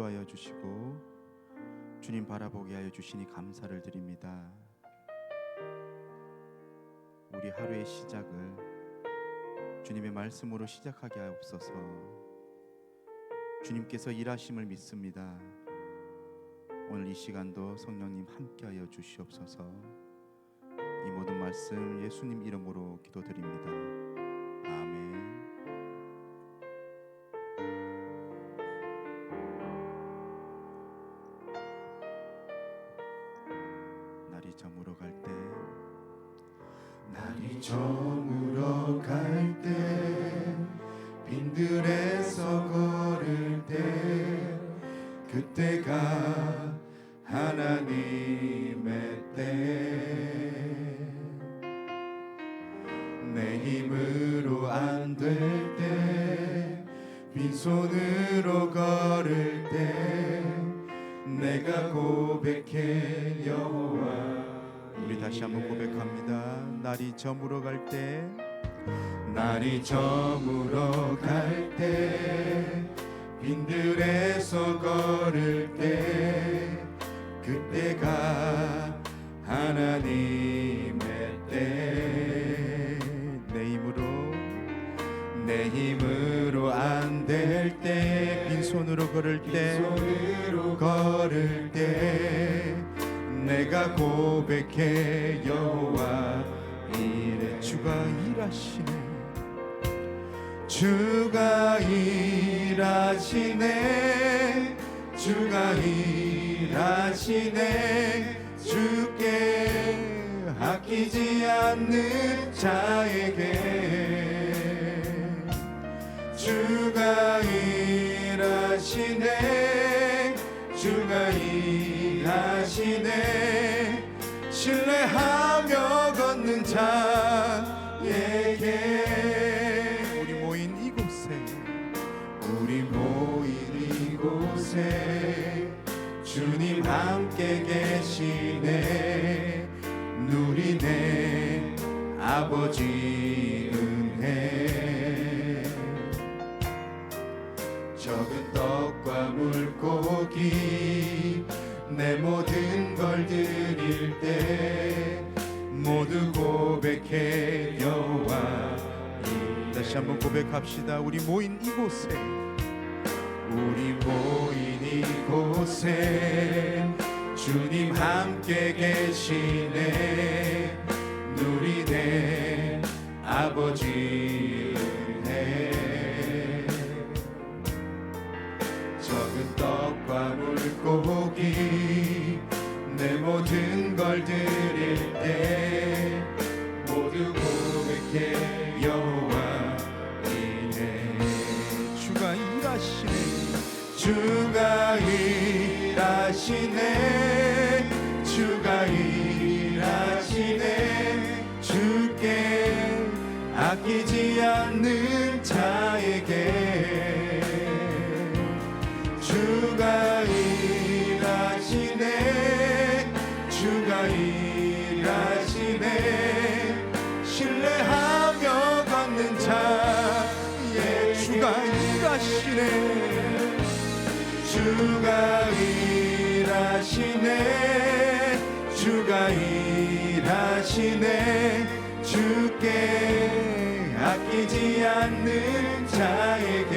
인도하여 주시고 주님 바라보게 하여 주시니 감사를 드립니다. 우리 하루의 시작을 주님의 말씀으로 시작하게 하옵소서. 주님께서 일하심을 믿습니다. 오늘 이 시간도 성령님 함께하여 주시옵소서. 이 모든 말씀 예수님 이름으로 기도드립니다. 아멘. 날이 저물어 갈 때, 날이 저물어 갈 때, 빈들에서 걸을 때, 그때가 하나님의 때. 내 힘으로 안 될 때, 빈손으로 걸을 때, 내가 고백해 여호와. 우리 다시 한번 고백합니다. 날이 저물어 갈 때, 날이 저물어 갈 때, 빈들에서 걸을 때, 그때가 하나님의 때. 내 힘으로 안 될 때, 빈손으로 걸을 때, 빈손으로 걸을 때, 내가 고백해 여호와 이래. 주가 일하시네, 주가 일하시네, 주가 일하시네. 주께 아끼지 않는 자에게 주가 일하시네, 주가 일하시네. 신뢰하며 걷는 자에게. 우리 모인 이곳에 주님 함께 계시네. 누리네 아버지 은혜. 적은 떡과 물고기 내 모든 걸 드릴 때, 모두 고백해 여호와. 다시 한번 고백합시다. 우리 모인 이곳에, 우리 모인 이곳에 주님 함께 계시네. 누리네 아버지 은혜. 적은 떡과 물고기 내 모든 걸 드릴 때, 모두 고백해 여호와 이래. 주가 일하시네, 주가 일하시네, 주가 일하시네. 주께 아끼지 않는 자에게 주가 일하시네, 주가 일하시네. 신뢰하며 걷는 자에게 주가 일하시네, 주가 일하시네, 주가 일하시네. 주께 아끼지 않는 자에게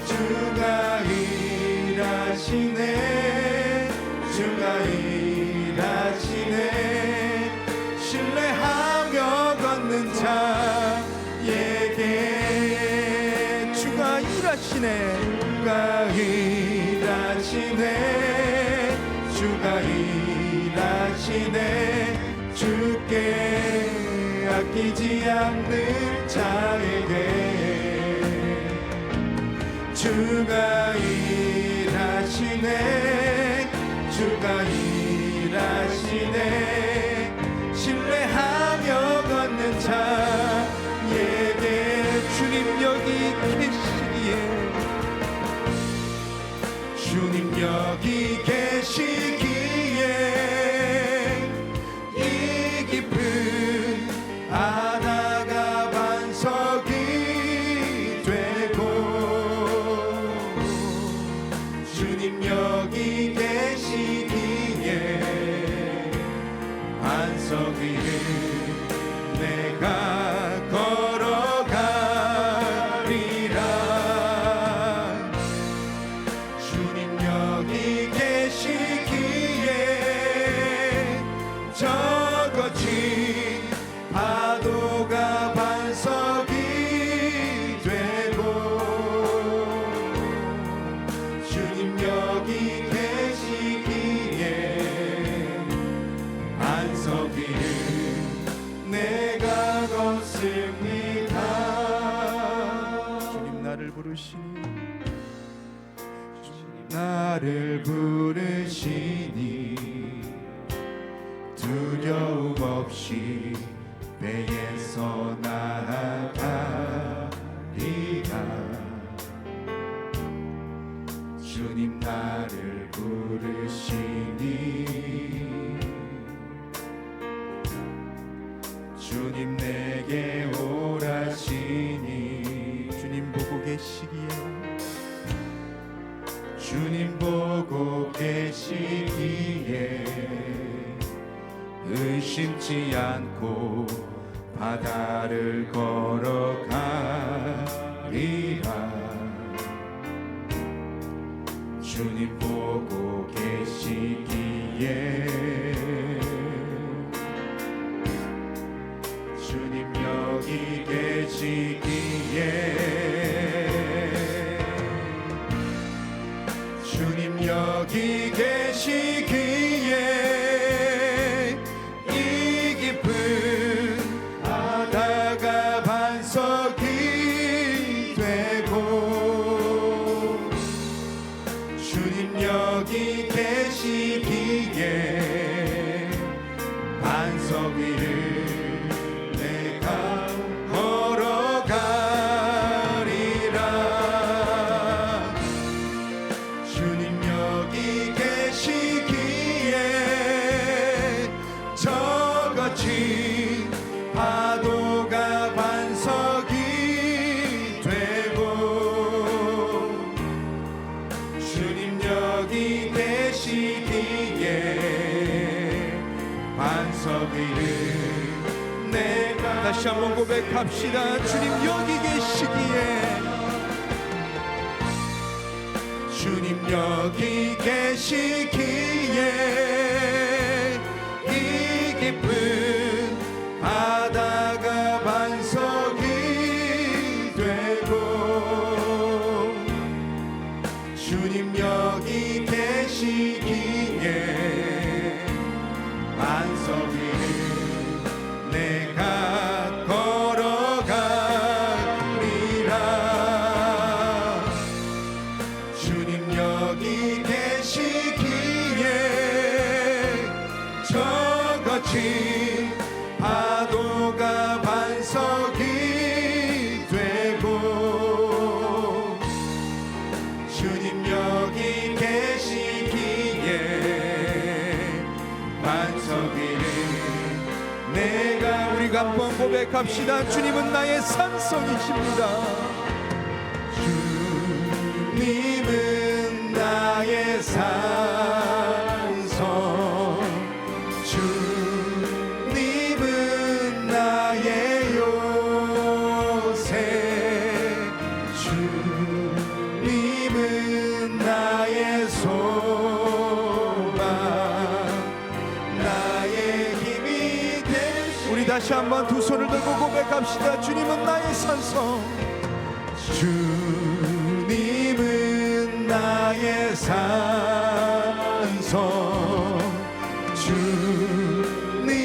주가 일하시네, 주가 일하시네. 신뢰하며 걷는 자에게 주가 일하시네, 주가 일하시네, 주가 일하시네. 주께 아끼지 않는 자에게 주가 일하시네, 주가 일하시네. 신뢰하며 걷는 자에게 주님 여기 계시기에, 주님 여기 계시기에 이 깊은 바다가 반석이 되고 나를 부르시니 두려움 없이 배에서 나아가리라. 주님 나를 부르시니 주님 내게 오라시니 주님 보고 계시기에 주님 보고 계시기에 의심치 않고 바다를 걸어가리라. 주님 보고 계시기에 주님 여기 계시기에 주님 여기 계시기에 이 깊은 바다가 반석이 되고 주님 여기 계시기에 반석 위를 내가 걸어가리라. 주님 여기 계시기에 저 거친 파도가 반석이 되고 주님 여기 계시기에 반석 위를 내가 다시 한번 고백합시다. 주님 여기 계시기에 주님 여기 계시기에 이 깊은 바다가 반석이 되고 주님 여기 계시기에 반석 위를 내가 걸어가리라. 주님 여기 계시기에 저 거친 파도가 반석이 되고 주님 여기 계시기에 반석 위를 내가 우리가 한번 고백합시다. 주님은 나의 산성이십니다. 주님은 나의 산성 주님은 나의 요새 주님은 나의 소망 나의 힘이 되시. 우리 다시 한번 두 손을 들고 고백합시다. 주님은 나의 산성. 주님은 나의 산성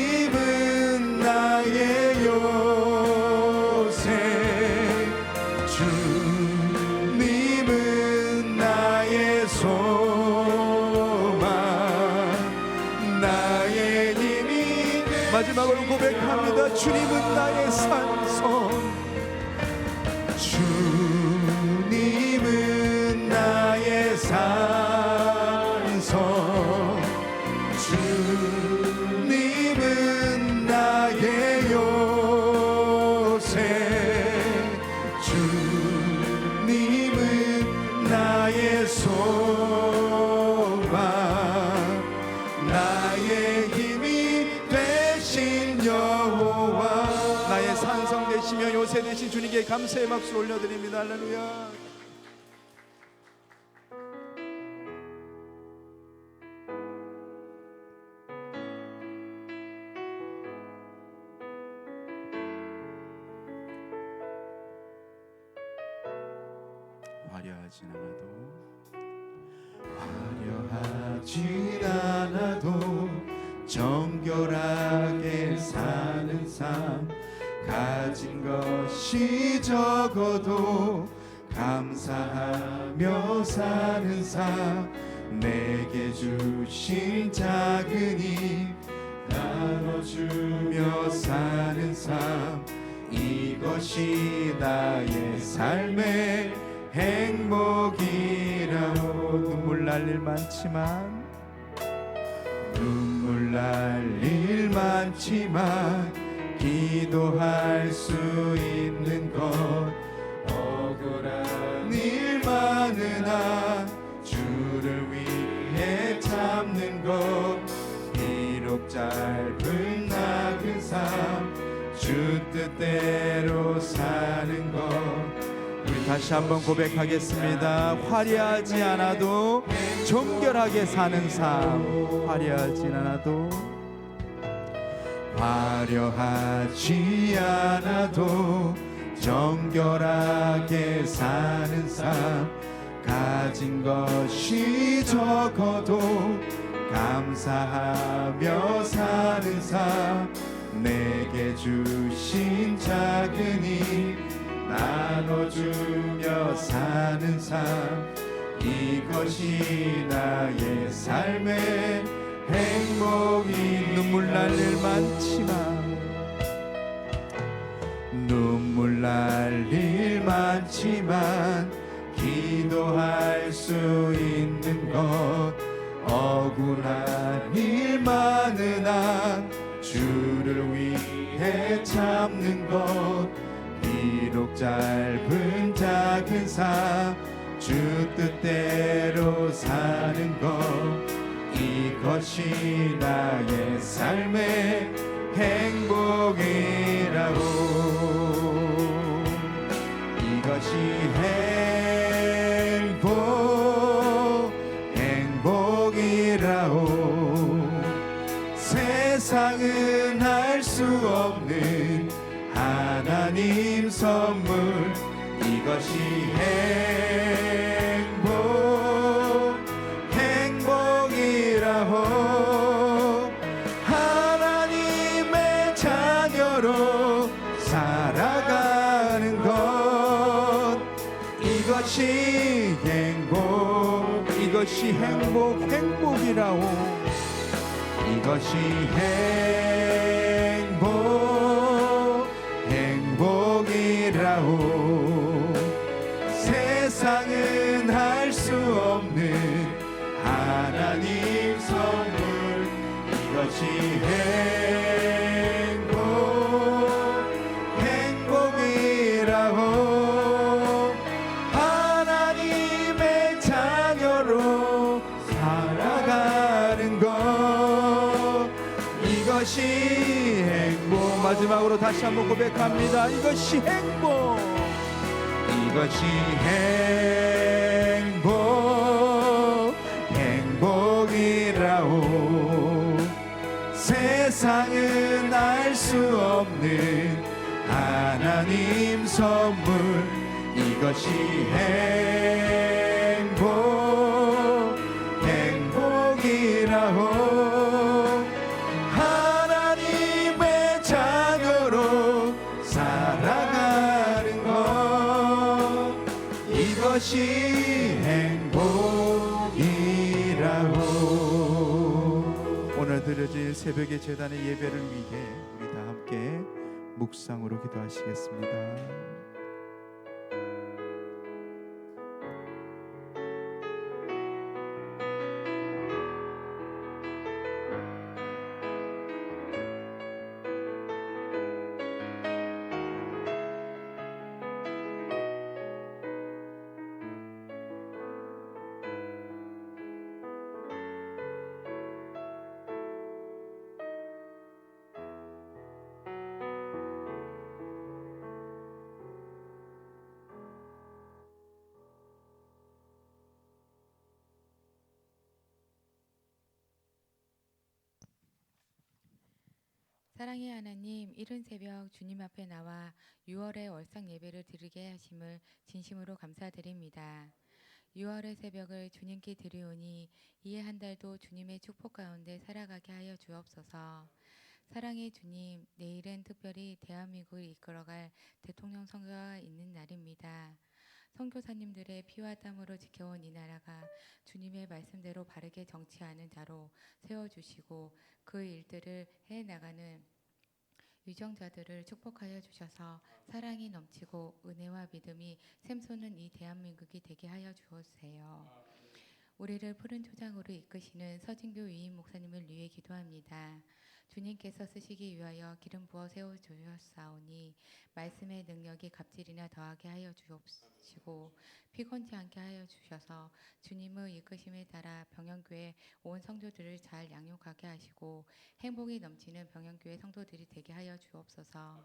주님은 나의 요새 주님은 나의 소망 나의 힘이 마지막으로 고백합니다. 주님은 나의 산성. 주님은 나의 산성 주님은 나의 요새 주님은 나의 소망 나의 힘이 되신 여호와 나의 산성 되시며 요새 되신 주님께 감사의 박수 올려드립니다. 할렐루야. 화려하진 않아도 정결하게 사는 삶 가진 것이 적어도 감사하며 사는 삶 내게 주신 작은 힘 나눠주며 사는 삶 이것이 나의 삶의 행복이라오. 눈물 날 일 많지만 눈물 날 일 많지만 기도할 수 있는 것 억울한 일 많으나 주를 위해 참는 것 비록 짧은 나그 삶 주 뜻대로 사는 것 우리 다시 한번 고백하겠습니다. 화려하지 않아도 정결하게 사는 삶. 화려하지 않아도 화려하지 않아도 정결하게 사는 삶 가진 것이 적어도 감사하며 사는 삶 내게 주신 작은 힘 나눠주며 사는 삶 이것이 나의 삶의 행복이 눈물 날 일 많지만 눈물 날 일 많지만 기도할 수 있는 것 억울한 일 많으나 주를 위해 참는 것 비록 짧은 작은 삶 주 뜻대로 사는 것 이것이 나의 삶의 행복이라고 이것이 행복이라고 세상은 할 수 없는 하나님 선물 이것이 행복이라고 하나님의 자녀로 살아가는 것 이것이 행복이라고 이것이 행복이라고 세상은 할 수 없는 하나님 선물 이것이 행복이라고 하나님의 자녀로 살아가는 것 이것이 행복 마지막으로 다시 한번 고백합니다. 이것이 이것이 행복이라고 세상은 알 수 없는 하나님 선물 이것이 행복이라고 하나님의 자녀로 살아가는 것 이것이 행복이라고. 오늘 드려질 새벽의 제단의 예배를 위해 우리 다 함께 묵상으로 기도하시겠습니다. 사랑의 하나님, 이른 새벽 주님 앞에 나와 6월의 월상 예배를 드리게 하심을 진심으로 감사드립니다. 6월의 새벽을 주님께 드리오니 이해 한 달도 주님의 축복 가운데 살아가게 하여 주옵소서. 사랑의 주님, 내일은 특별히 대한민국을 이끌어갈 대통령 선거가 있는 날입니다. 선교사님들의 피와 땀으로 지켜온 이 나라가 주님의 말씀대로 바르게 정치하는 자로 세워주시고 그 일들을 해나가는 유정자들을 축복하여 주셔서 사랑이 넘치고 은혜와 믿음이 샘솟는 이 대한민국이 되게 하여 주옵세요. 우리를 푸른 초장으로 이끄시는 서진교 위임 목사님을 위해 기도합니다. 주님께서 쓰시기 위하여 기름 부어 세워 주셨사오니 말씀의 능력이 갑질이나 더하게 하여 주옵시고 피곤치 않게 하여 주셔서 주님의 이끄심에 따라 병영교회 온 성도들을 잘 양육하게 하시고 행복이 넘치는 병영교회 성도들이 되게 하여 주옵소서.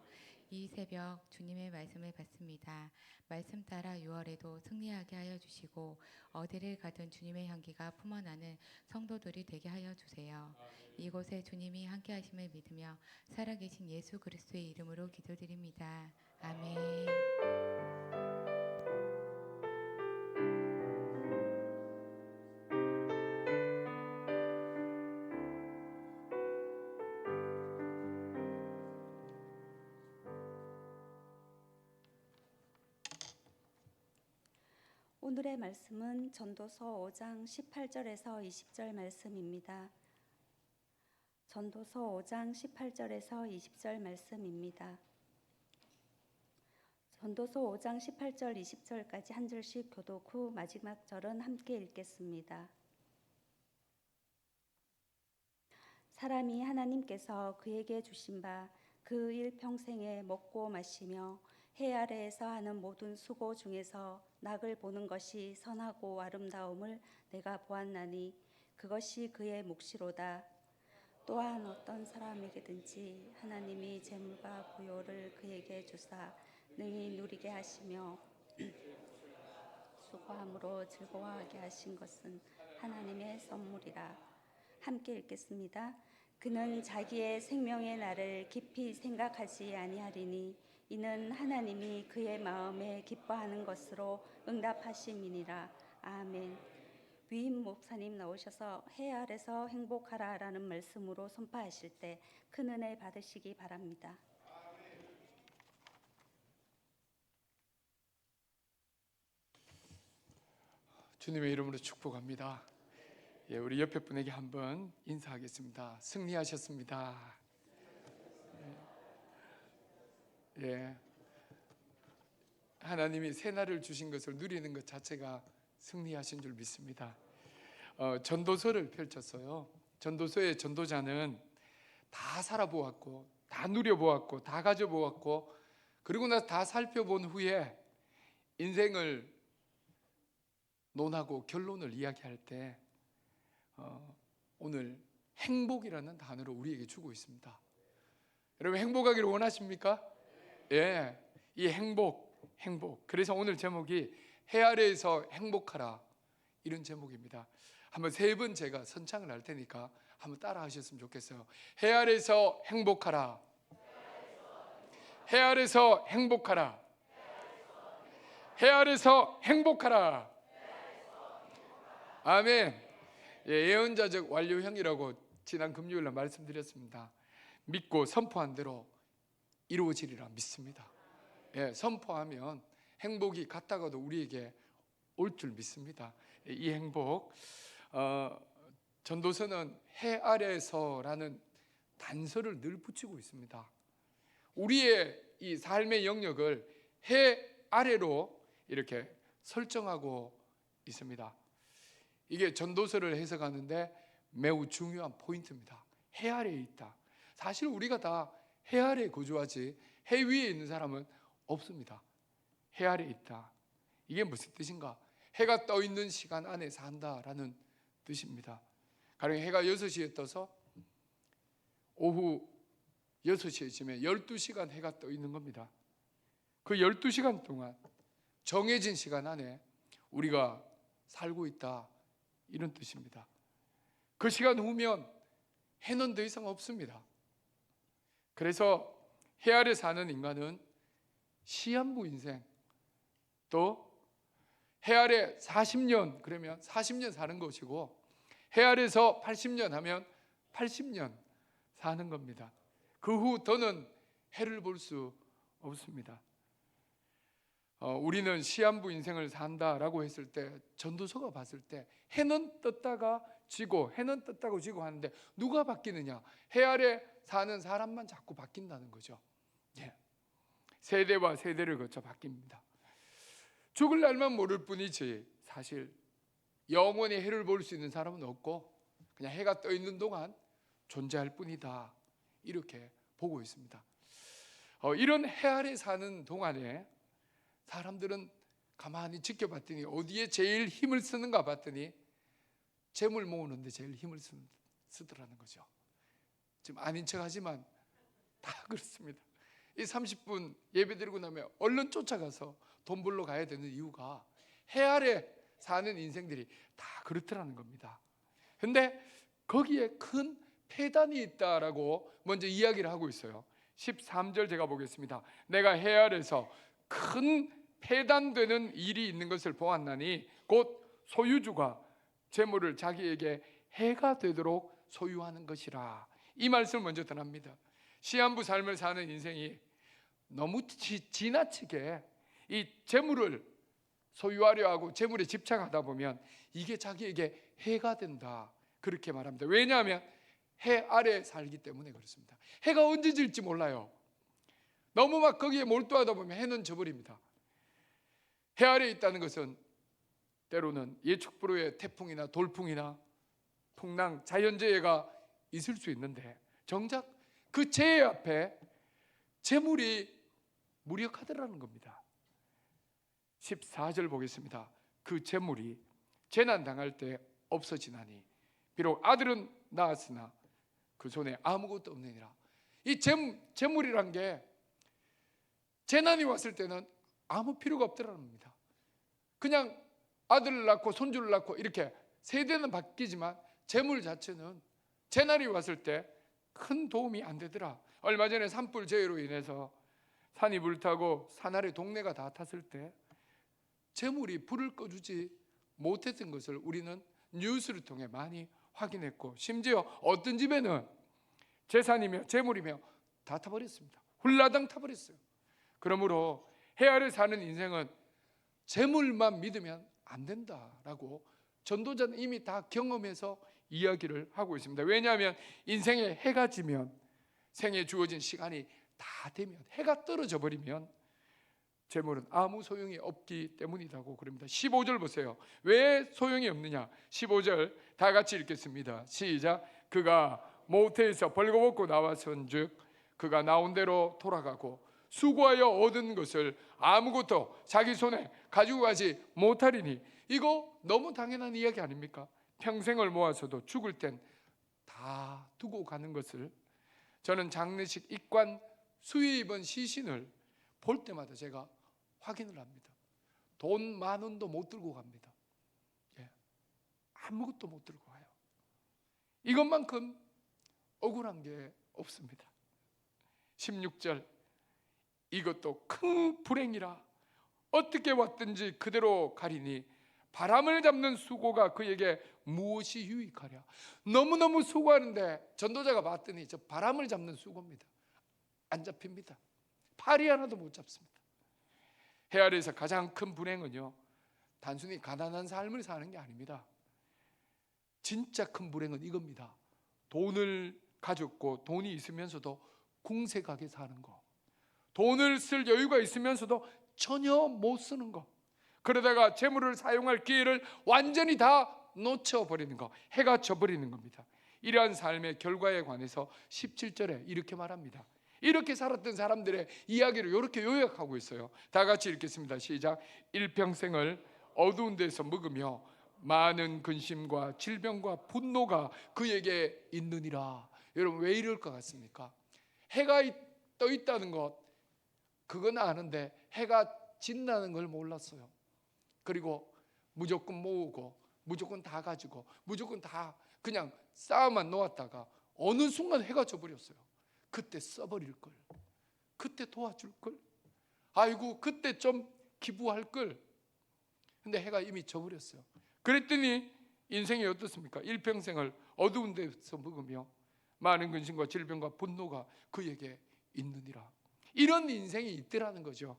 이 새벽 주님의 말씀을 받습니다. 말씀 따라 6월에도 승리하게 하여 주시고 어디를 가든 주님의 향기가 품어나는 성도들이 되게 하여 주세요. 이곳에 주님이 함께 하심을 믿으며 살아계신 예수 그리스도의 이름으로 기도드립니다. 아멘. 오늘의 말씀은 전도서 5장 18절에서 20절 말씀입니다. 전도서 5장 18절에서 20절 말씀입니다. 전도서 5장 18절 20절까지 한 절씩 교독 후 마지막 절은 함께 읽겠습니다. 사람이 하나님께서 그에게 주신 바 그 일평생에 먹고 마시며 해 아래에서 하는 모든 수고 중에서 낙을 보는 것이 선하고 아름다움을 내가 보았나니 그것이 그의 몫이로다. 또한 어떤 사람에게든지 하나님이 재물과 부요를 그에게 주사 능히 누리게 하시며 수고함으로 즐거워하게 하신 것은 하나님의 선물이라. 함께 읽겠습니다. 그는 자기의 생명의 날을 깊이 생각하지 아니하리니 이는 하나님이 그의 마음에 기뻐하는 것으로 응답하심이니라. 아멘. 위임 목사님 나오셔서 해 아래서 행복하라라는 말씀으로 선포하실 때 큰 은혜 받으시기 바랍니다. 주님의 이름으로 축복합니다. 예, 우리 옆에 분에게 한번 인사하겠습니다. 승리하셨습니다. 예, 하나님이 새날을 주신 것을 누리는 것 자체가 승리하신 줄 믿습니다. 전도서를 펼쳤어요. 전도서의 전도자는 다 살아보았고 다 누려보았고 다 가져보았고 그리고 나서 다 살펴본 후에 인생을 논하고 결론을 이야기할 때 오늘 행복이라는 단어를 우리에게 주고 있습니다. 여러분 행복하기를 원하십니까? 예, 이 행복. 그래서 오늘 제목이 해 아래에서 행복하라 이런 제목입니다. 한번 세 번 제가 선창을 할 테니까 한번 따라 하셨으면 좋겠어요. 해 아래에서 행복하라. 해 아래에서 행복하라. 해 아래에서 행복하라. 아멘. 예언자적 완료형이라고 지난 금요일날 말씀드렸습니다. 믿고 선포한 대로 이루어지리라 믿습니다. 예, 선포하면 행복이 갔다가도 우리에게 올 줄 믿습니다. 이 행복, 전도서는 해 아래에서라는 단서를 늘 붙이고 있습니다. 우리의 이 삶의 영역을 해 아래로 이렇게 설정하고 있습니다. 이게 전도서를 해석하는데 매우 중요한 포인트입니다. 해 아래에 있다. 사실 우리가 다 해 아래에 거주하지 해 위에 있는 사람은 없습니다. 해 아래에 있다. 이게 무슨 뜻인가? 해가 떠 있는 시간 안에 산다라는 뜻입니다. 가령 해가 6시에 떠서 오후 6시에 지면 12시간 해가 떠 있는 겁니다. 그 12시간 동안 정해진 시간 안에 우리가 살고 있다 이런 뜻입니다. 그 시간 후면 해는 더 이상 없습니다. 그래서 해 아래 사는 인간은 시한부 인생, 또 해 아래 40년 그러면 40년 사는 것이고 해 아래서 80년 하면 80년 사는 겁니다. 그 후 더는 해를 볼 수 없습니다. 우리는 시한부 인생을 산다라고 했을 때 전도서가 봤을 때 해는 떴다가 지고 해는 떴다고 지고 하는데 누가 바뀌느냐? 해 아래 사는 사람만 자꾸 바뀐다는 거죠. 예. 세대와 세대를 거쳐 바뀝니다. 죽을 날만 모를 뿐이지 사실 영원히 해를 볼 수 있는 사람은 없고 그냥 해가 떠 있는 동안 존재할 뿐이다, 이렇게 보고 있습니다. 이런 해 아래 사는 동안에 사람들은 가만히 지켜봤더니 어디에 제일 힘을 쓰는가 봤더니 재물 모으는데 제일 힘을 쓰더라는 거죠. 지금 아닌 척하지만 다 그렇습니다. 이 30분 예배 드리고 나면 얼른 쫓아가서 돈 벌러 가야 되는 이유가 해 아래 사는 인생들이 다 그렇더라는 겁니다. 근데 거기에 큰 폐단이 있다라고 먼저 이야기를 하고 있어요. 13절 제가 보겠습니다. 내가 해 아래서 큰 폐단되는 일이 있는 것을 보았나니 곧 소유주가 재물을 자기에게 해가 되도록 소유하는 것이라. 이 말씀을 먼저 전합니다. 시한부 삶을 사는 인생이 너무 지나치게 이 재물을 소유하려 하고 재물에 집착하다 보면 이게 자기에게 해가 된다, 그렇게 말합니다. 왜냐하면 해 아래 살기 때문에 그렇습니다. 해가 언제 질지 몰라요. 너무 막 거기에 몰두하다 보면 해는 져버립니다. 해 아래에 있다는 것은 때로는 예측 불허의 태풍이나 돌풍이나 풍랑, 자연재해가 있을 수 있는데 정작 그 재해 앞에 재물이 무력하더라는 겁니다. 14절 보겠습니다. 그 재물이 재난 당할 때 없어지나니 비록 아들은 낳았으나 그 손에 아무것도 없느니라. 이 재물이란 게 재난이 왔을 때는 아무 필요가 없더라는 겁니다. 그냥 아들을 낳고 손주를 낳고 이렇게 세대는 바뀌지만 재물 자체는 재난이 왔을 때 큰 도움이 안 되더라. 얼마 전에 산불 재해로 인해서 산이 불타고 산 아래 동네가 다 탔을 때 재물이 불을 꺼주지 못했던 것을 우리는 뉴스를 통해 많이 확인했고, 심지어 어떤 집에는 재산이며 재물이며 다 타버렸습니다. 훌라당 타버렸어요. 그러므로 해 아래 사는 인생은 재물만 믿으면 안 된다라고 전도자는 이미 다 경험해서 이야기를 하고 있습니다. 왜냐하면 인생에 해가 지면 생에 주어진 시간이 다 되면 해가 떨어져 버리면 재물은 아무 소용이 없기 때문이라고 그럽니다. 15절 보세요. 왜 소용이 없느냐? 15절 다 같이 읽겠습니다. 시작. 그가 모태에서 벌거벗고 나왔은즉 그가 나온 대로 돌아가고 수고하여 얻은 것을 아무것도 자기 손에 가지고 가지 못하리니. 이거 너무 당연한 이야기 아닙니까? 평생을 모아서도 죽을 땐 다 두고 가는 것을 저는 장례식 입관 수의 입은 시신을 볼 때마다 제가 확인을 합니다. 돈 10,000원도 못 들고 갑니다. 예. 아무것도 못 들고 가요. 이것만큼 억울한 게 없습니다. 16절 이것도 큰 불행이라 어떻게 왔든지 그대로 가리니 바람을 잡는 수고가 그에게 무엇이 유익하랴. 너무너무 수고하는데 전도자가 봤더니 저 바람을 잡는 수고입니다. 안 잡힙니다. 파리 하나도 못 잡습니다. 해 아래에서 가장 큰 불행은요, 단순히 가난한 삶을 사는 게 아닙니다. 진짜 큰 불행은 이겁니다. 돈을 가졌고 돈이 있으면서도 궁색하게 사는 거, 돈을 쓸 여유가 있으면서도 전혀 못 쓰는 거, 그러다가 재물을 사용할 기회를 완전히 다 놓쳐버리는 거, 해가 져버리는 겁니다. 이러한 삶의 결과에 관해서 17절에 이렇게 말합니다. 이렇게 살았던 사람들의 이야기를 이렇게 요약하고 있어요. 다 같이 읽겠습니다. 시작. 일평생을 어두운 데서 먹으며 많은 근심과 질병과 분노가 그에게 있느니라. 여러분 왜 이럴 것 같습니까? 해가 떠 있다는 것 그건 아는데 해가 진다는 걸 몰랐어요. 그리고 무조건 모으고 무조건 다 가지고 무조건 다 그냥 쌓아만 놓았다가 어느 순간 해가 져버렸어요. 그때 써버릴 걸, 그때 도와줄 걸, 아이고 그때 좀 기부할 걸. 근데 해가 이미 져버렸어요. 그랬더니 인생이 어떻습니까? 일평생을 어두운 데서 먹으며 많은 근심과 질병과 분노가 그에게 있느니라. 이런 인생이 있더라는 거죠.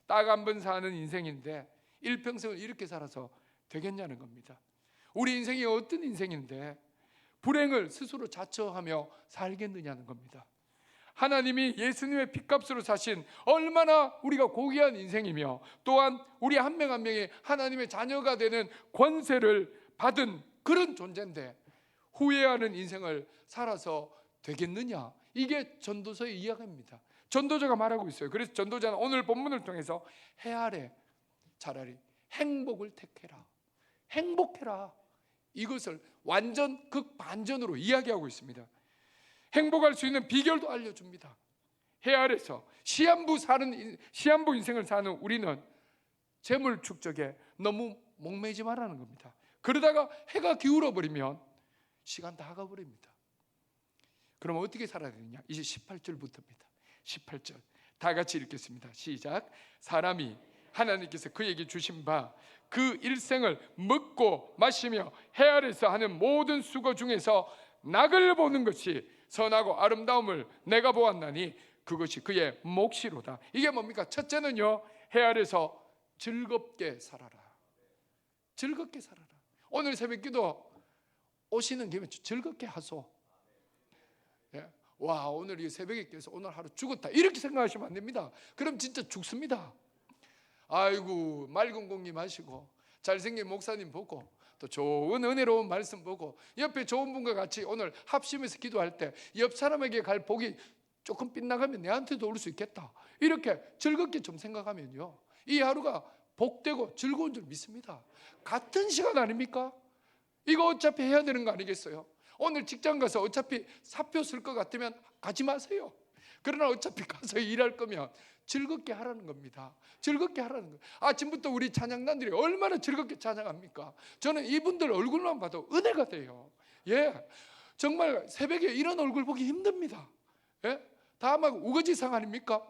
딱 한 번 사는 인생인데 일평생을 이렇게 살아서 되겠냐는 겁니다. 우리 인생이 어떤 인생인데 불행을 스스로 자처하며 살겠느냐는 겁니다. 하나님이 예수님의 핏값으로 사신 얼마나 우리가 고귀한 인생이며 또한 우리 한 명 한 명이 하나님의 자녀가 되는 권세를 받은 그런 존재인데 후회하는 인생을 살아서 되겠느냐? 이게 전도서의 이야기입니다. 전도자가 말하고 있어요. 그래서 전도자는 오늘 본문을 통해서 해 아래 차라리 행복을 택해라, 행복해라, 이것을 완전 극반전으로 이야기하고 있습니다. 행복할 수 있는 비결도 알려줍니다. 해 아래서 시한부 인생을 사는 우리는 재물 축적에 너무 목매지 말라는 겁니다. 그러다가 해가 기울어 버리면 시간 다 가버립니다. 그럼 어떻게 살아야 되느냐? 이제 18절부터입니다. 18절 다 같이 읽겠습니다. 시작. 사람이 하나님께서 그에게 주신 바 그 일생을 먹고 마시며 해 아래서 하는 모든 수고 중에서 낙을 보는 것이 선하고 아름다움을 내가 보았나니 그것이 그의 몫이로다. 이게 뭡니까? 첫째는요, 해 아래서 즐겁게 살아라. 즐겁게 살아라. 오늘 새벽기도 오시는 김에 즐겁게 하소. 예. 와, 오늘 이 새벽에 깨서 오늘 하루 죽었다, 이렇게 생각하시면 안 됩니다. 그럼 진짜 죽습니다. 아이고, 맑은 공기 마시고 잘생긴 목사님 보고 또 좋은 은혜로운 말씀 보고 옆에 좋은 분과 같이 오늘 합심해서 기도할 때 옆 사람에게 갈 복이 조금 빗나가면 내한테도 올 수 있겠다, 이렇게 즐겁게 좀 생각하면요, 이 하루가 복되고 즐거운 줄 믿습니다. 같은 시간 아닙니까? 이거 어차피 해야 되는 거 아니겠어요? 오늘 직장 가서 어차피 사표 쓸 것 같으면 가지 마세요. 그러나 어차피 가서 일할 거면 즐겁게 하라는 겁니다. 즐겁게 하라는 거예요. 아침부터 우리 찬양단들이 얼마나 즐겁게 찬양합니까? 저는 이분들 얼굴만 봐도 은혜가 돼요. 예, 정말 새벽에 이런 얼굴 보기 힘듭니다. 예? 다 막 우거지상 아닙니까?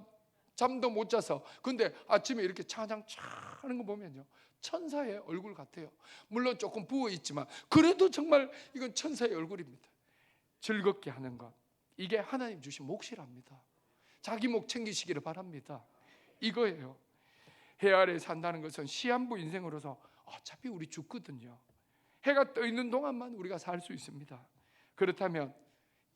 잠도 못 자서. 근데 아침에 이렇게 찬양 쫙 하는 거 보면요, 천사의 얼굴 같아요. 물론 조금 부어 있지만 그래도 정말 이건 천사의 얼굴입니다. 즐겁게 하는 것, 이게 하나님 주신 몫이랍니다. 자기 목 챙기시기를 바랍니다. 이거예요. 해 아래 산다는 것은 시한부 인생으로서 어차피 우리 죽거든요. 해가 떠 있는 동안만 우리가 살 수 있습니다. 그렇다면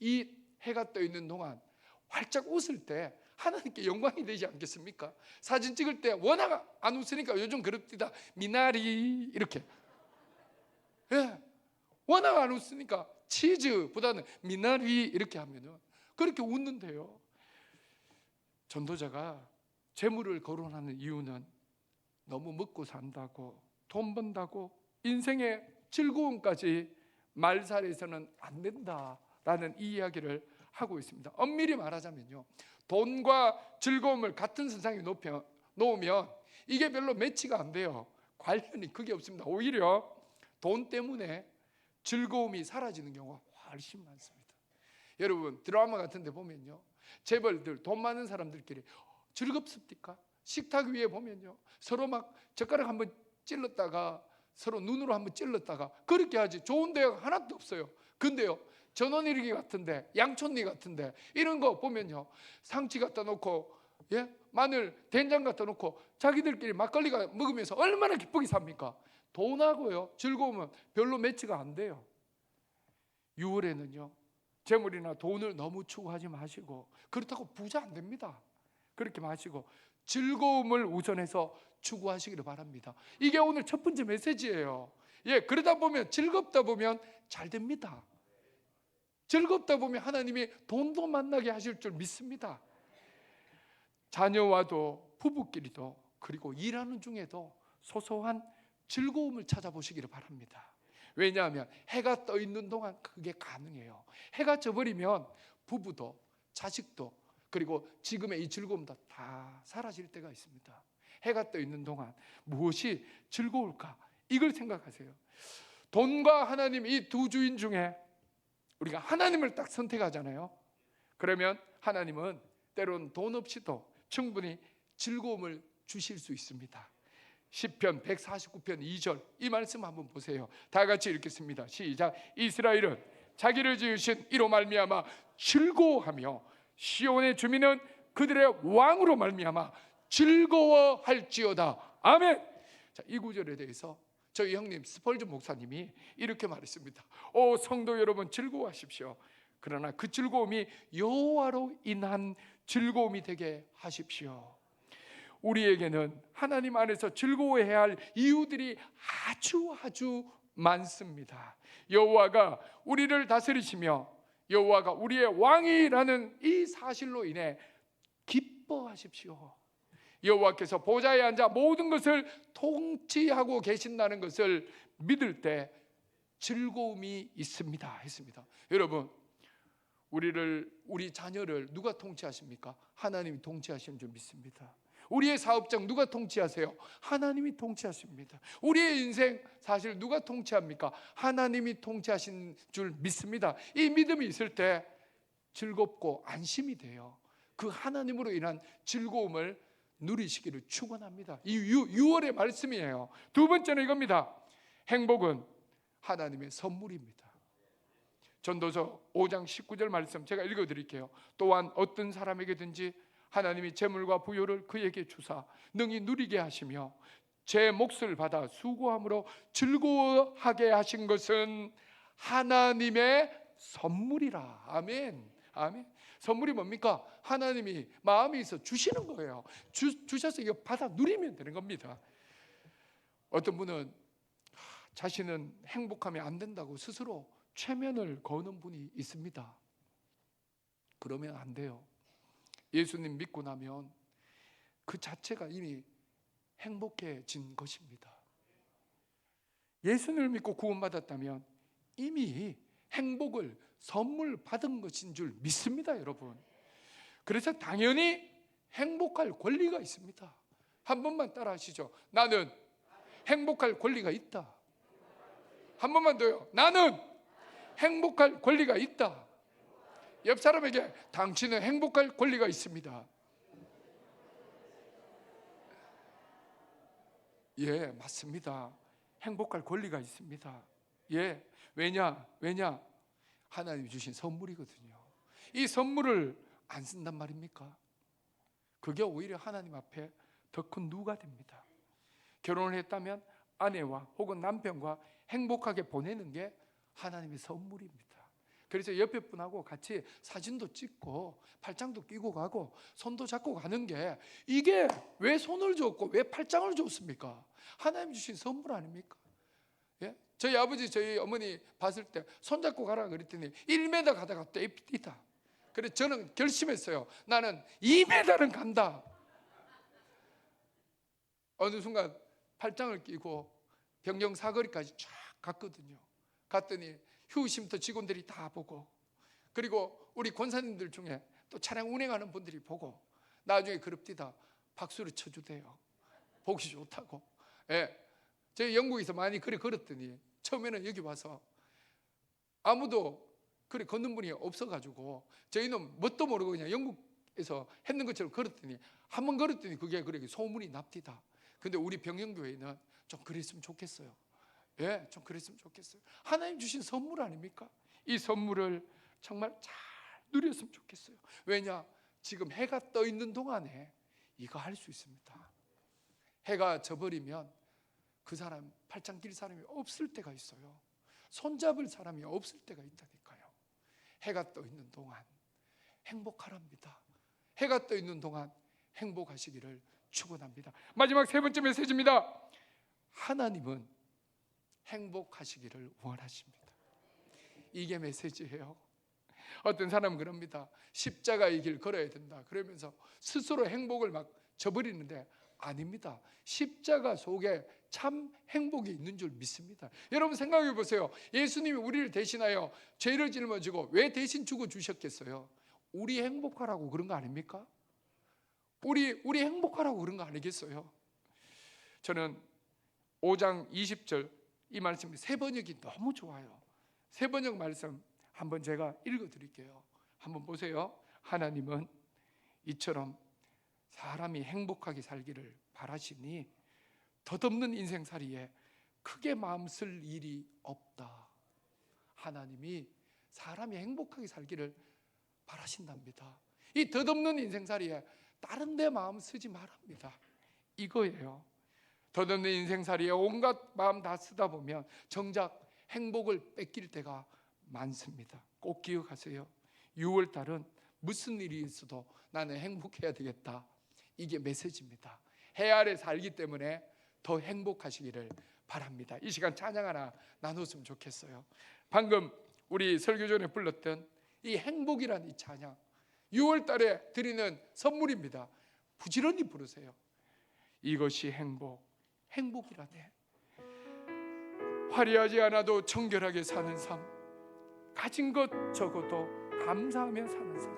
이 해가 떠 있는 동안 활짝 웃을 때 하나님께 영광이 되지 않겠습니까? 사진 찍을 때 워낙 안 웃으니까 요즘 그럽디다 미나리 이렇게, 예, 워낙 안 웃으니까 치즈보다는 미나리 이렇게 하면은 그렇게 웃는데요. 전도자가 재물을 거론하는 이유는 너무 먹고 산다고, 돈 번다고 인생의 즐거움까지 말살해서는 안 된다라는 이 이야기를 하고 있습니다. 엄밀히 말하자면요, 돈과 즐거움을 같은 선상에 놓으면 이게 별로 매치가 안 돼요. 관련이 크게 없습니다. 오히려 돈 때문에 즐거움이 사라지는 경우가 훨씬 많습니다. 여러분, 드라마 같은 데 보면요, 재벌들, 돈 많은 사람들끼리 즐겁습니까? 식탁 위에 보면요, 서로 막 젓가락 한번 찔렀다가 서로 눈으로 한번 찔렀다가 그렇게 하지 좋은 데가 하나도 없어요. 근데요, 전원일기 같은데, 양촌리 같은데 이런 거 보면요, 상치 갖다 놓고, 예? 마늘, 된장 갖다 놓고 자기들끼리 막걸리가 먹으면서 얼마나 기쁘게 삽니까? 돈하고요, 즐거움은 별로 매치가 안 돼요. 6월에는요, 재물이나 돈을 너무 추구하지 마시고, 그렇다고 부자 안 됩니다. 그렇게 마시고 즐거움을 우선해서 추구하시기를 바랍니다. 이게 오늘 첫 번째 메시지예요. 예, 그러다 보면, 즐겁다 보면 잘 됩니다. 즐겁다 보면 하나님이 돈도 만나게 하실 줄 믿습니다. 자녀와도 부부끼리도, 그리고 일하는 중에도 소소한 즐거움을 찾아보시기를 바랍니다. 왜냐하면 해가 떠 있는 동안 그게 가능해요. 해가 져버리면 부부도 자식도 그리고 지금의 이 즐거움도 다 사라질 때가 있습니다. 해가 떠 있는 동안 무엇이 즐거울까? 이걸 생각하세요. 돈과 하나님, 이 두 주인 중에 우리가 하나님을 딱 선택하잖아요. 그러면 하나님은 때론 돈 없이도 충분히 즐거움을 주실 수 있습니다. 시편 149편 2절 이 말씀 한번 보세요. 다 같이 읽겠습니다. 시작. 이스라엘은 자기를 지으신 이로 말미암아 즐거워하며 시온의 주민은 그들의 왕으로 말미암아 즐거워할지어다. 아멘. 자, 이 구절에 대해서 저희 형님 스펄전 목사님이 이렇게 말했습니다. 오 성도 여러분, 즐거워하십시오. 그러나 그 즐거움이 여호와로 인한 즐거움이 되게 하십시오. 우리에게는 하나님 안에서 즐거워해야 할 이유들이 아주 많습니다. 여호와가 우리를 다스리시며 여호와가 우리의 왕이라는 이 사실로 인해 기뻐하십시오. 여호와께서 보좌에 앉아 모든 것을 통치하고 계신다는 것을 믿을 때 즐거움이 있습니다 했습니다. 여러분, 우리 자녀를 누가 통치하십니까? 하나님이 통치하시는 줄 믿습니다. 우리의 사업장 누가 통치하세요? 하나님이 통치하십니다. 우리의 인생 사실 누가 통치합니까? 하나님이 통치하신 줄 믿습니다. 이 믿음이 있을 때 즐겁고 안심이 돼요. 그 하나님으로 인한 즐거움을 누리시기를 축원합니다. 이 6월의 말씀이에요. 두 번째는 이겁니다. 행복은 하나님의 선물입니다. 전도서 5장 19절 말씀 제가 읽어드릴게요. 또한 어떤 사람에게든지 하나님이 재물과 부요를 그에게 주사 능히 누리게 하시며 제 몫을 받아 수고함으로 즐거워하게 하신 것은 하나님의 선물이라. 아멘. 아멘. 선물이 뭡니까? 하나님이 마음이 있어 주시는 거예요. 주셔서 이거 받아 누리면 되는 겁니다. 어떤 분은 자신은 행복하면 안 된다고 스스로 최면을 거는 분이 있습니다. 그러면 안 돼요. 예수님 믿고 나면 그 자체가 이미 행복해진 것입니다. 예수님을 믿고 구원받았다면 이미 행복을 선물 받은 것인 줄 믿습니다, 여러분. 그래서 당연히 행복할 권리가 있습니다. 한 번만 따라 하시죠. 나는 행복할 권리가 있다. 한 번만 더요. 나는 행복할 권리가 있다. 옆 사람에게 당신은 행복할 권리가 있습니다. 예, 맞습니다. 행복할 권리가 있습니다. 예, 왜냐? 하나님이 주신 선물이거든요. 이 선물을 안 쓴단 말입니까? 그게 오히려 하나님 앞에 더 큰 누가 됩니다. 결혼을 했다면 아내와 혹은 남편과 행복하게 보내는 게 하나님의 선물입니다. 그래서 옆에 분하고 같이 사진도 찍고 팔짱도 끼고 가고 손도 잡고 가는 게, 이게 왜 손을 줬고 왜 팔짱을 줬습니까? 하나님 주신 선물 아닙니까? 예? 저희 아버지 저희 어머니 봤을 때 손잡고 가라 그랬더니 1m 가다가 또 뛰다. 그래서 저는 결심했어요. 나는 2m는 간다. 어느 순간 팔짱을 끼고 병영 사거리까지 쫙 갔거든요. 갔더니 휴심터 직원들이 다 보고, 그리고 우리 권사님들 중에 또 차량 운행하는 분들이 보고 나중에 그럽디다 박수를 쳐주대요. 보기 좋다고. 예. 저희 영국에서 많이 그래 걸었더니 처음에는 여기 와서 아무도 그래 걷는 분이 없어가지고 저희는 뭣도 모르고 그냥 영국에서 했는 것처럼 걸었더니 한 번 걸었더니 그게 그래 소문이 납디다. 근데 우리 병영교회는 좀 그랬으면 좋겠어요. 예, 좀 그랬으면 좋겠어요. 하나님 주신 선물 아닙니까? 이 선물을 정말 잘 누렸으면 좋겠어요. 왜냐? 지금 해가 떠 있는 동안에 이거 할 수 있습니다. 해가 져버리면 그 사람 팔짱 낄 사람이 없을 때가 있어요. 손잡을 사람이 없을 때가 있다니까요. 해가 떠 있는 동안 행복하랍니다. 해가 떠 있는 동안 행복하시기를 축원합니다. 마지막 세 번째 메시지입니다. 하나님은 행복하시기를 원하십니다. 이게 메시지예요. 어떤 사람은 그럽니다. 십자가의 길 걸어야 된다 그러면서 스스로 행복을 막 저버리는데 아닙니다. 십자가 속에 참 행복이 있는 줄 믿습니다. 여러분 생각해 보세요. 예수님이 우리를 대신하여 죄를 짊어지고 왜 대신 죽어 주셨겠어요? 우리 행복하라고 그런 거 아닙니까? 우리 행복하라고 그런 거 아니겠어요? 저는 5장 20절 이 말씀 세 번역이 너무 좋아요. 세 번역 말씀 한번 제가 읽어드릴게요. 한번 보세요. 하나님은 이처럼 사람이 행복하게 살기를 바라시니 덧없는 인생살이에 크게 마음 쓸 일이 없다. 하나님이 사람이 행복하게 살기를 바라신답니다. 이 덧없는 인생살이에 다른 데 마음 쓰지 말합니다. 이거예요. 덧없는 인생살이에 온갖 마음 다 쓰다 보면 정작 행복을 뺏길 때가 많습니다. 꼭 기억하세요. 6월달은 무슨 일이 있어도 나는 행복해야 되겠다. 이게 메시지입니다. 해 아래 살기 때문에 더 행복하시기를 바랍니다. 이 시간 찬양 하나 나눴으면 좋겠어요. 방금 우리 설교 전에 불렀던 이 행복이라는 이 찬양, 6월달에 드리는 선물입니다. 부지런히 부르세요. 이것이 행복이라네. 화려하지 않아도 정결하게 사는 삶, 가진 것 적어도 감사하며 사는 삶,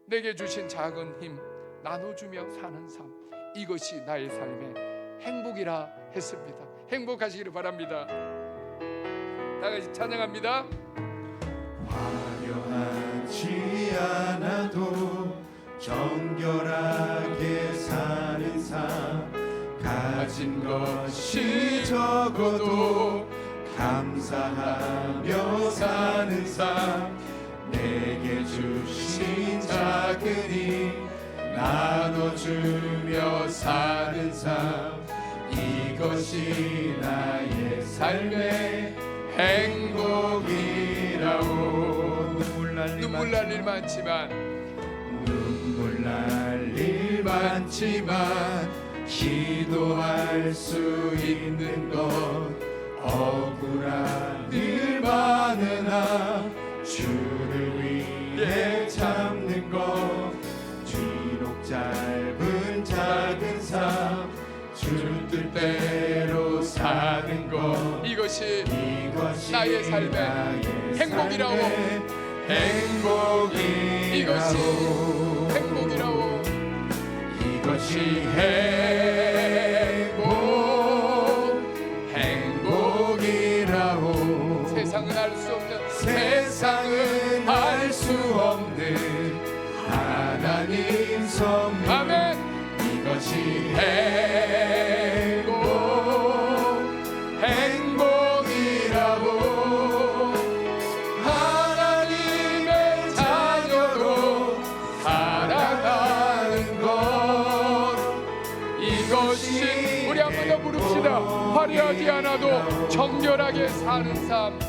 내게 주신 작은 힘 나눠주며 사는 삶, 이것이 나의 삶의 행복이라 했습니다. 행복하시기를 바랍니다. 다 같이 찬양합니다. 화려하지 않아도 정결하게 사는 삶, 가진 것이 적어도 감사하며 사는 삶, 내게 주신 작은 힘 나눠주며 사는 삶, 이것이 나의 삶의 행복이라오. 눈물 날 일 많지만 눈물 날 일 많지만 기도할 수 있는 것, 억울한 일 많으나 주를 위해 참는 것, 비록 짧은 작은 삶 주 뜻대로 사는 것, 이것이 나의 삶의 행복이라오. 이것이 행복이라오. 이것이 행복이라오. 세상은 알 수 없는, 세상은 알 수 없는 하나님 선물, 아멘. 이것이 행복이라고. 하나님의 자녀로 살아가는 것, 이것이 우리 한 번 더 부릅시다. 화려하지 않아도 정결하게 사는 삶,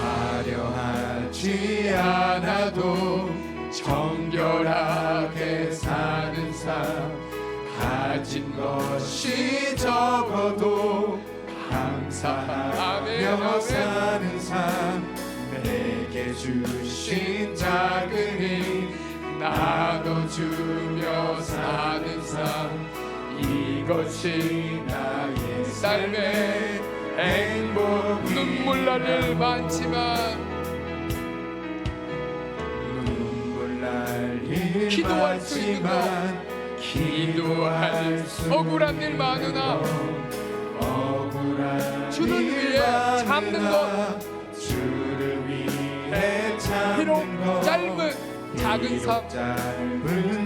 화려하지 않아도 정결하게 사는 삶, 가진 것이 적어도 감사하며 사는 삶, 내게 주신 작은 힘 나눠주며 사는 삶, 이것이 나의 삶의 행복. 눈물 날 일 많지만 기도할 수 있는 것, 기도할 수 억울한 일 많으나 주를 위해 참는 것, 주를 위해 비록 참는 것, 짧은 작은 삶,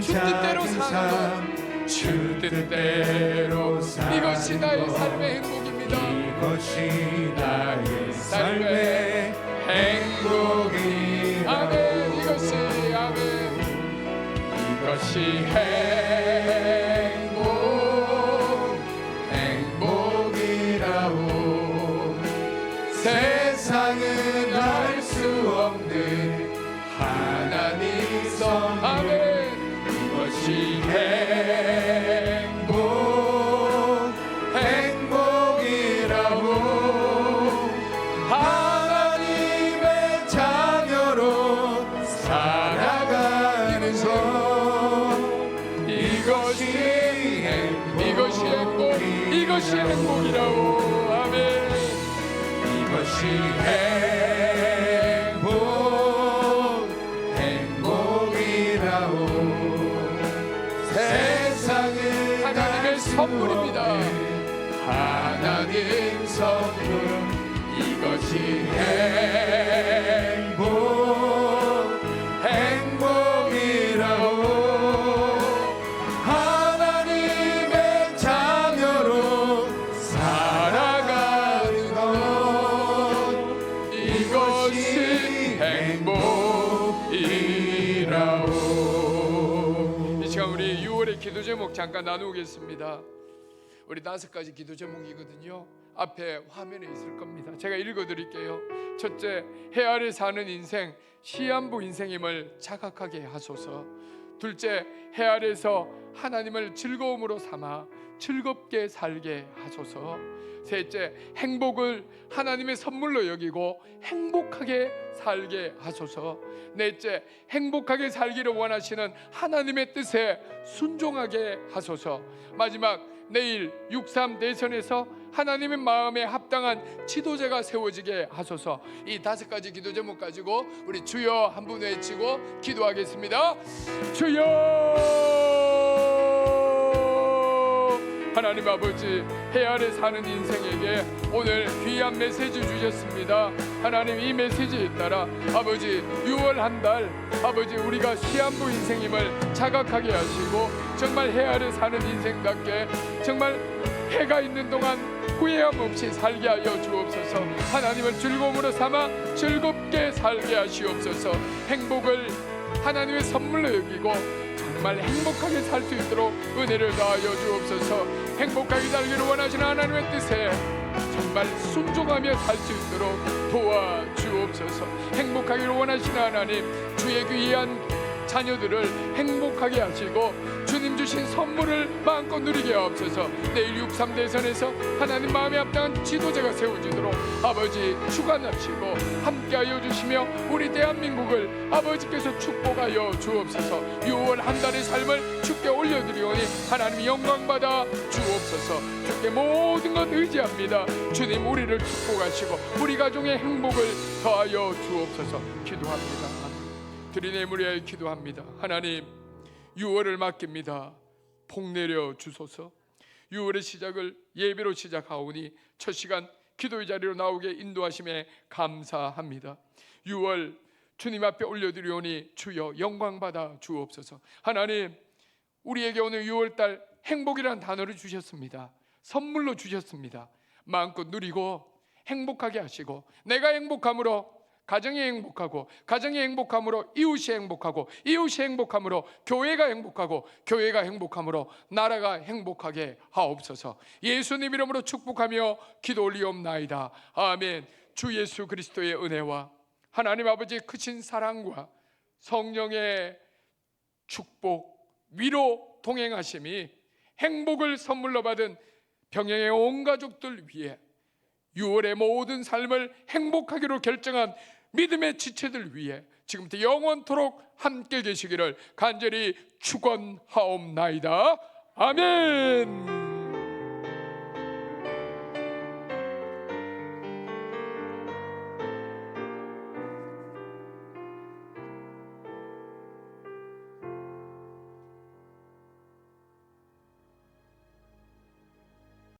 주 뜻대로 사는 것, 주 뜻대로 사는 이것이 나의 것, 삶의 행복입니다. 이것이 나의 삶의 행복이라고. 아멘. 이것이 아멘. 이것이 행복이라고. 세상은 알 수 없는 하나님 선물, 아멘. 이것이 행복이라고. 하나님의 자녀로 살아가는 것, 이것이 행복이라고. 아멘. 이것이 행복이라고. 세상은 하나님의 선물입니다. 하나님 선물, 이것이 행복이라고. 하나님의 자녀로 살아가는 것, 이것이 행복이라고. 우리의 기도 제목 잠깐 나누겠습니다. 우리 5가지 기도 제목이거든요. 앞에 화면에 있을 겁니다. 제가 읽어드릴게요. 첫째, 해 아래 사는 인생, 시한부 인생임을 자각하게 하소서. 둘째, 해 아래서 하나님을 즐거움으로 삼아 즐겁게 살게 하소서. 셋째, 행복을 하나님의 선물로 여기고 행복하게 살게 하소서. 넷째, 행복하게 살기를 원하시는 하나님의 뜻에 순종하게 하소서. 마지막, 내일 6.3 대선에서 하나님의 마음에 합당한 지도자가 세워지게 하소서. 이 5가지 기도 제목 가지고 우리 주여 한 분 외치고 기도하겠습니다. 주여! 하나님 아버지, 해 아래 사는 인생에게 오늘 귀한 메시지 주셨습니다. 하나님, 이 메시지에 따라 아버지 6월 한 달 아버지 우리가 시한부 인생임을 자각하게 하시고 정말 해 아래 사는 인생답게 정말 해가 있는 동안 후회함 없이 살게 하여 주옵소서. 하나님을 즐거움으로 삼아 즐겁게 살게 하시옵소서. 행복을 하나님의 선물로 여기고 정말 행복하게 살 수 있도록 은혜를 더하여 주옵소서. 행복하게 살기를 원하시는 하나님의 뜻에 정말 순종하며 살 수 있도록 도와주옵소서. 행복하기를 원하시는 하나님, 주의 귀한 자녀들을 행복하게 하시고 주님 주신 선물을 마음껏 누리게 하옵소서. 내일 6.3 대선에서 하나님 마음에 합당한 지도자가 세워지도록 아버지 주관하시고 함께하여 주시며 우리 대한민국을 아버지께서 축복하여 주옵소서. 6월 한 달의 삶을 주께 올려드리오니 하나님 영광받아 주옵소서. 주께 모든 것 의지합니다. 주님, 우리를 축복하시고 우리 가정의 행복을 더하여 주옵소서. 기도합니다. 드리네 무리하여 기도합니다. 하나님, 6월을 맡깁니다. 복 내려 주소서. 6월의 시작을 예배로 시작하오니 첫 시간 기도의 자리로 나오게 인도하심에 감사합니다. 6월 주님 앞에 올려드리오니 주여 영광 받아 주옵소서. 하나님, 우리에게 오늘 6월달 행복이라는 단어를 주셨습니다. 선물로 주셨습니다. 마음껏 누리고 행복하게 하시고 내가 행복함으로 가정이 행복하고 가정이 행복함으로 이웃이 행복하고 이웃이 행복함으로 교회가 행복하고 교회가 행복함으로 나라가 행복하게 하옵소서. 예수님 이름으로 축복하며 기도 올리옵나이다. 아멘. 주 예수 그리스도의 은혜와 하나님 아버지의 크신 사랑과 성령의 축복, 위로 동행하심이 행복을 선물로 받은 병영의 온 가족들 위해 6월의 모든 삶을 행복하기로 결정한 믿음의 지체들 위해 지금부터 영원토록 함께 계시기를 간절히 축원하옵나이다. 아멘.